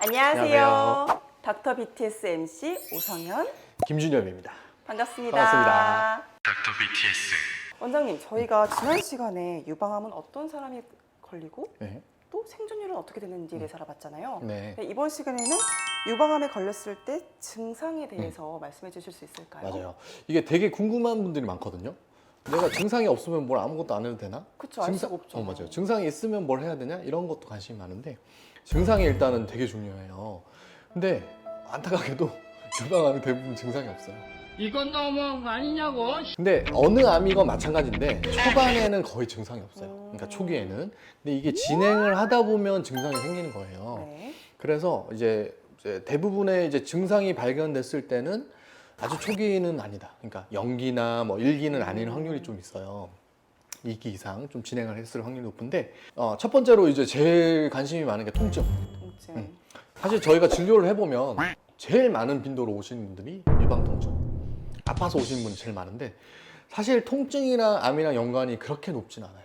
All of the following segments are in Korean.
안녕하세요. 안녕하세요. 닥터 BTS MC 오성현 김준엽입니다. 반갑습니다. 반갑습니다. 닥터 BTS 원장님, 저희가 지난 시간에 유방암은 어떤 사람이 걸리고 네. 또 생존율은 어떻게 되는지에 대해서 알아봤잖아요. 네. 네, 이번 시간에는 유방암에 걸렸을 때 증상에 대해서 말씀해 주실 수 있을까요? 맞아요. 이게 되게 궁금한 분들이 많거든요. 내가 증상이 없으면 뭘 아무것도 안 해도 되나? 그쵸, 알 수가 없죠. 맞아요. 증상이 있으면 뭘 해야 되냐? 이런 것도 관심이 많은데 증상이 일단은 되게 중요해요. 근데 안타깝게도 유방암이 대부분 증상이 없어요. 이건 너무한 거 아니냐고. 근데 어느 암이건 마찬가지인데 초반에는 거의 증상이 없어요. 그러니까 초기에는. 근데 이게 진행을 하다 보면 증상이 생기는 거예요. 네. 그래서 이제 대부분의 이제 증상이 발견됐을 때는 아주 초기는 아니다. 그러니까 연기나 뭐 1기는 아닌 확률이 좀 있어요. 2기 이상 좀 진행을 했을 확률이 높은데 첫 번째로 이제 제일 관심이 많은 게 통증. 통증. 사실 저희가 진료를 해보면 제일 많은 빈도로 오시는 분들이 유방 통증. 아파서 오시는 분이 제일 많은데 사실 통증이랑 암이랑 연관이 그렇게 높진 않아요.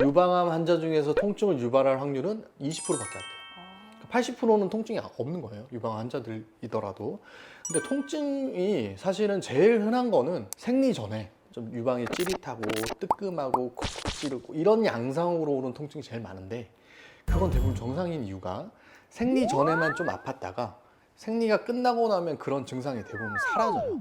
유방암 환자 중에서 통증을 유발할 확률은 20%밖에 안 돼요. 80%는 통증이 없는 거예요. 유방암 환자들이더라도. 근데 통증이 사실은 제일 흔한 거는 생리 전에 좀 유방이 찌릿하고 뜨끔하고 콕콕 찌르고 이런 양상으로 오는 통증이 제일 많은데 그건 대부분 정상인 이유가 생리 전에만 좀 아팠다가 생리가 끝나고 나면 그런 증상이 대부분 사라져요.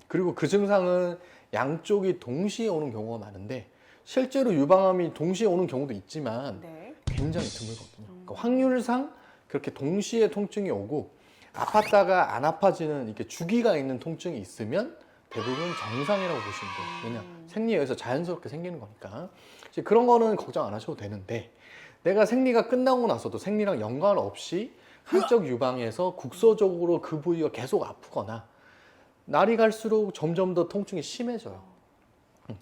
그리고 그 증상은 양쪽이 동시에 오는 경우가 많은데 실제로 유방암이 동시에 오는 경우도 있지만 네. 굉장히 드물거든요. 그러니까 확률상 그렇게 동시에 통증이 오고 아팠다가 안 아파지는 이렇게 주기가 있는 통증이 있으면 대부분 정상이라고 보시면 돼요. 왜냐 생리에 의해서 자연스럽게 생기는 거니까 이제 그런 거는 걱정 안 하셔도 되는데 내가 생리가 끝나고 나서도 생리랑 연관 없이 한쪽 유방에서 국소적으로 그 부위가 계속 아프거나 날이 갈수록 점점 더 통증이 심해져요.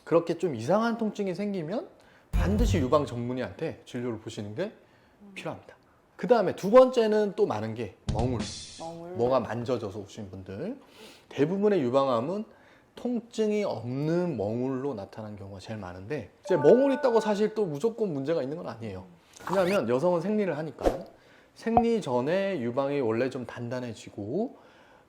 그렇게 좀 이상한 통증이 생기면 반드시 유방 전문의한테 진료를 보시는 게 필요합니다. 그 다음에 두 번째는 또 많은 게 멍울. 뭐가 만져져서 오신 분들. 대부분의 유방암은 통증이 없는 멍울로 나타나는 경우가 제일 많은데 이제 멍울이 있다고 사실 또 무조건 문제가 있는 건 아니에요. 왜냐하면 여성은 생리를 하니까 생리 전에 유방이 원래 좀 단단해지고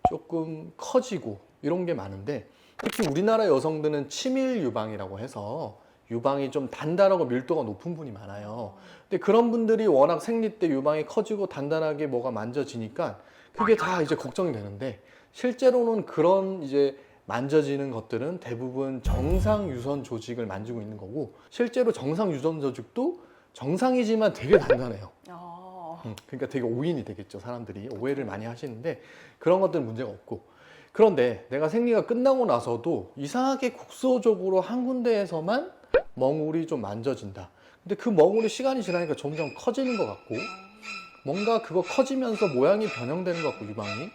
조금 커지고 이런 게 많은데 특히 우리나라 여성들은 치밀 유방이라고 해서 유방이 좀 단단하고 밀도가 높은 분이 많아요. 근데 그런 분들이 워낙 생리 때 유방이 커지고 단단하게 뭐가 만져지니까 그게 다 이제 걱정이 되는데 실제로는 그런 이제 만져지는 것들은 대부분 정상 유선 조직을 만지고 있는 거고 실제로 정상 유선 조직도 정상이지만 되게 단단해요. 그러니까 되게 오인이 되겠죠. 사람들이 오해를 많이 하시는데 그런 것들은 문제가 없고 그런데 내가 생리가 끝나고 나서도 이상하게 국소적으로 한 군데에서만 멍울이 좀 만져진다. 근데 그 멍울이 시간이 지나니까 점점 커지는 것 같고 뭔가 그거 커지면서 모양이 변형되는 것 같고 유방이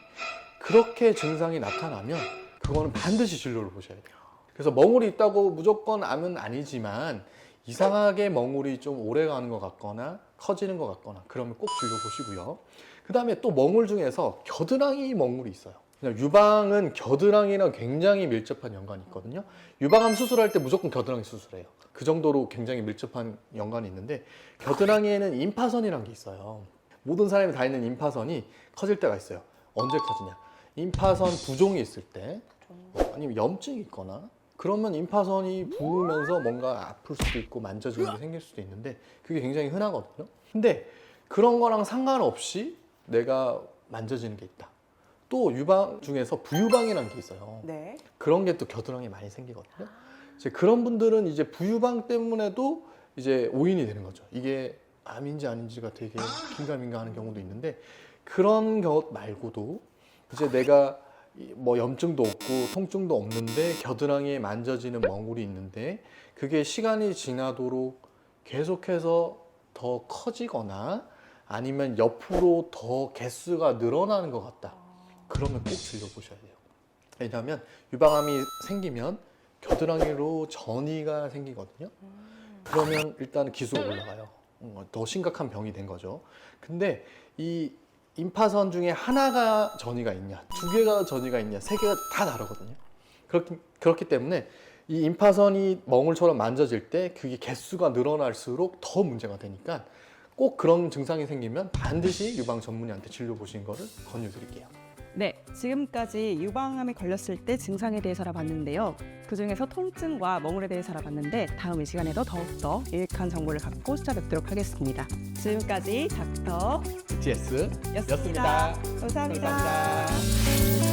그렇게 증상이 나타나면 그거는 반드시 진료를 보셔야 돼요. 그래서 멍울이 있다고 무조건 암은 아니지만 이상하게 멍울이 좀 오래 가는 것 같거나 커지는 것 같거나 그러면 꼭 진료 보시고요. 그 다음에 또 멍울 중에서 겨드랑이 멍울이 있어요. 유방은 겨드랑이랑 굉장히 밀접한 연관이 있거든요. 유방암 수술할 때 무조건 겨드랑이 수술해요. 그 정도로 굉장히 밀접한 연관이 있는데 겨드랑이에는 임파선이라는 게 있어요. 모든 사람이 다 있는 임파선이 커질 때가 있어요. 언제 커지냐? 임파선 부종이 있을 때 아니면 염증이 있거나 그러면 임파선이 부으면서 뭔가 아플 수도 있고 만져지는 게 생길 수도 있는데 그게 굉장히 흔하거든요. 근데 그런 거랑 상관없이 내가 만져지는 게 있다. 또 유방 중에서 부유방이라는 게 있어요. 네. 그런 게 또 겨드랑이에 많이 생기거든요. 이제 그런 분들은 이제 부유방 때문에도 이제 오인이 되는 거죠. 이게 암인지 아닌지가 되게 긴가민가하는 경우도 있는데 그런 것 말고도 이제 내가 뭐 염증도 없고 통증도 없는데 겨드랑이에 만져지는 멍울이 있는데 그게 시간이 지나도록 계속해서 더 커지거나 아니면 옆으로 더 개수가 늘어나는 것 같다. 그러면 꼭 진료 보셔야 돼요. 왜냐하면 유방암이 생기면 겨드랑이로 전이가 생기거든요. 그러면 일단 기수가 올라가요. 더 심각한 병이 된 거죠. 근데 이 임파선 중에 하나가 전이가 있냐, 두 개가 전이가 있냐, 세 개가 다 다르거든요. 그렇기 때문에 이 임파선이 멍울처럼 만져질 때 그게 개수가 늘어날수록 더 문제가 되니까 꼭 그런 증상이 생기면 반드시 유방 전문의한테 진료 보시는 거를 권유드릴게요. 네, 지금까지 유방암에 걸렸을 때 증상에 대해서 알아봤는데요. 그중에서 통증과 멍울에 대해서 알아봤는데 다음 이 시간에도 더욱더 유익한 정보를 갖고 찾아뵙도록 하겠습니다. 지금까지 닥터 BTS 였습니다. 감사합니다.